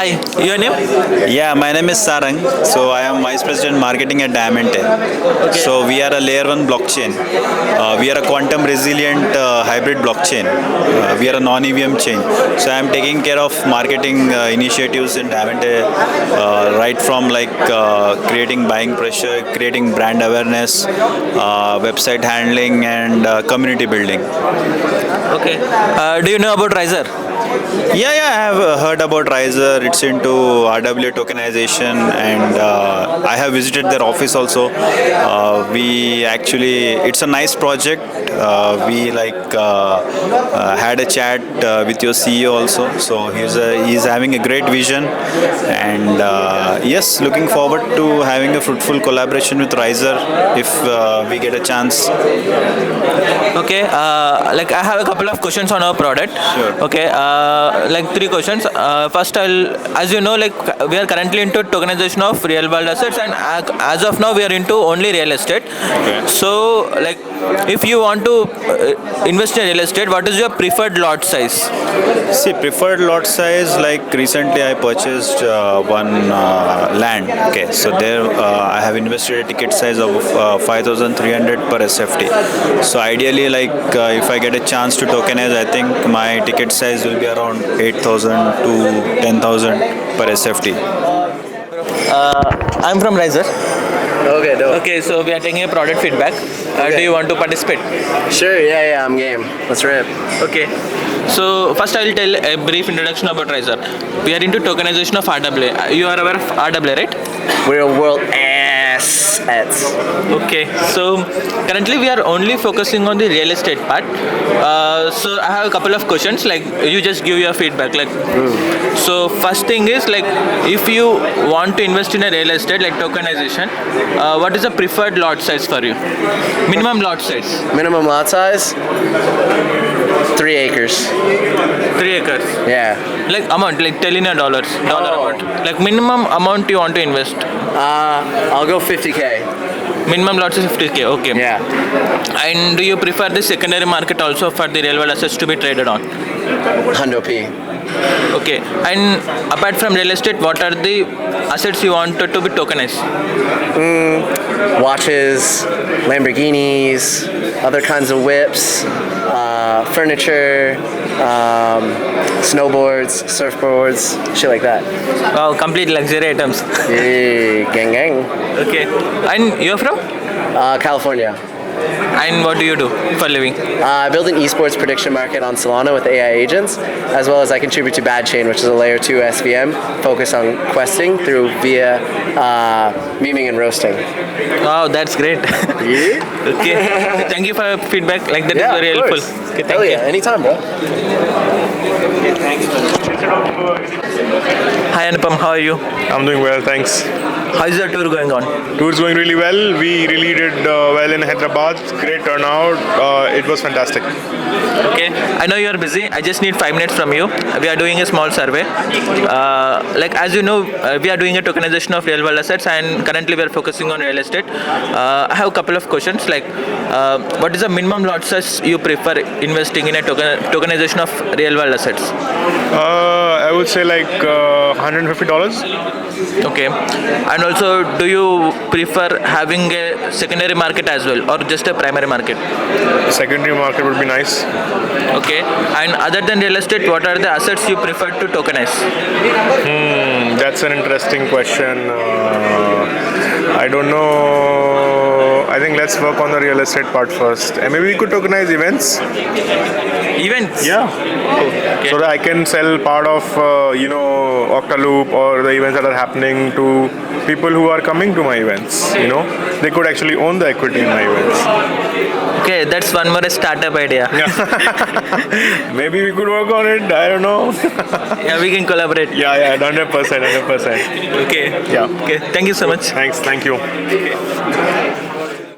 Hi, your name? Yeah, my name is Sarang. So I am Vice President Marketing at Diamante. So we are a layer one blockchain. We are a quantum resilient hybrid blockchain. We are a non-EVM chain. So I am taking care of marketing initiatives in Diamante, right from creating buying pressure, creating brand awareness, website handling, and community building. Okay. Do you know about Riser? Yeah, I have heard about Riser. It's into RWA tokenization, and I have visited their office also. It's a nice project. We had a chat with your CEO also. So he's having a great vision, and yes, looking forward to having a fruitful collaboration with Riser if we get a chance. Okay. I have a couple of questions on our product. Sure. Okay. Three questions. First, as you know, we are currently into tokenization of real world assets, and as of now, we are into only real estate. Okay. So, if you want to invest in real estate, what is your preferred lot size? See, preferred lot size, like recently I purchased one land. Okay, so there I have invested a ticket size of 5,300 per SFT. So ideally, if I get a chance to tokenize, I think my ticket size will be around 8,000 to 10,000 per SFT. I'm from Riser. Okay, dope. Okay, so we are taking a product feedback. Do you want to participate? Sure, yeah, I'm game. Let's rip. Okay. So first I'll tell a brief introduction about Riser. We are into tokenization of RWA. You are aware of RWA, right? Real world assets. Okay. So currently we are only focusing on the real estate part. So I have a couple of questions. You just give your feedback. So first thing is if you want to invest in a real estate tokenization, what is the preferred lot size for you? Minimum lot size. Minimum lot size? 3 acres. 3 acres. Yeah. Amount, tell in a dollars. Dollar amount. Minimum amount you want to invest. I'll go 50K. Minimum lot is 50K. Okay. Yeah. And do you prefer the secondary market also for the real world assets to be traded on? Hundo P. Okay. And apart from real estate, what are the assets you wanted to be tokenized? Watches, Lamborghinis, other kinds of whips, furniture, snowboards, surfboards, shit like that. Wow, complete luxury items. Yeah, gang gang. Okay. And you're from? California. And what do you do for living? I build an esports prediction market on Solana with AI agents, as well as I contribute to Badchain, which is a layer 2 SVM focused on questing via memeing and roasting. Wow, that's great. Yeah. Okay. Thank you for your feedback. That is very helpful. Okay, thank Hell yeah, you. anytime, bro. Hi Anupam, how are you? I'm doing well, thanks. How is your tour going on? Tour's going really well. We really did well in Hyderabad. Great turnout. It was fantastic. Okay, I know you're busy. I just need 5 minutes from you. We are doing a small survey. As you know, we are doing a tokenization of real world assets, and currently we are focusing on real estate. I have a couple of questions. What is the minimum lot size you prefer investing in a tokenization of real world assets? I would say $150. Okay, and also, do you prefer having a secondary market as well, or just a primary market? Secondary market would be nice. Okay, and other than real estate, what are the assets you prefer to tokenize? That's an interesting question. I don't know. I think let's work on the real estate part first. And maybe we could tokenize events. Events? Yeah. Okay. So that I can sell part of, Octaloop or the events that are happening to people who are coming to my events. They could actually own the equity in my events. Okay, that's one more startup idea. Yeah. Maybe we could work on it. I don't know. Yeah, we can collaborate. Yeah, 100%. Okay. Yeah. Okay, thank you so much. Thanks. Thank you.